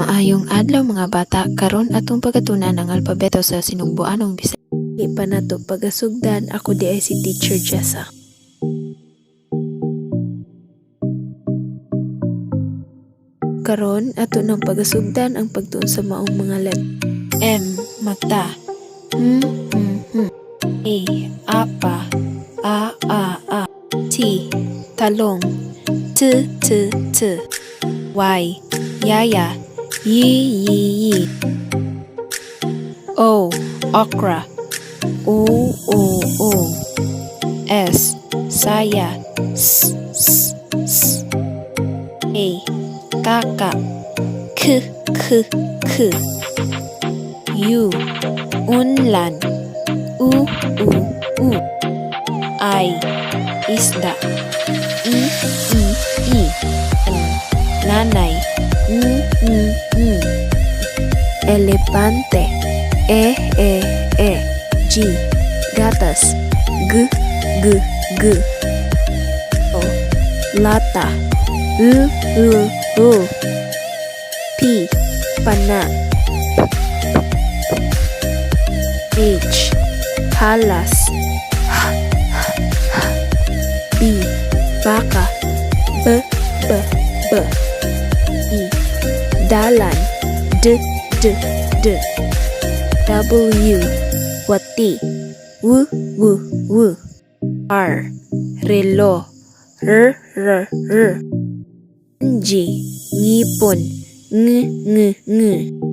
Maayong adlaw mga bata, karon atong pagatunan ang alpabeto sa Sinugbuanong Bisaya. Di pa nato pagasugdan, ako di ay si Teacher Jessa. Karon ato nang pagasugdan ang pagtuon sa maong mga letra. M. Mata. A. Apa. A. T. Talong. T. Y. Yaya. Yi. O. Okra. O. S. Saya. S. A. Kaka. K. U. Unlan. U. I. Isda. I. Nanay. Elepante. E. G. Gatas. G. O. Lata. U. P. Pana. H. Halas. B. Baka. B. E. Dalan. D. W. Wati. W. R. Relo. R. G. Ngipon. Ng.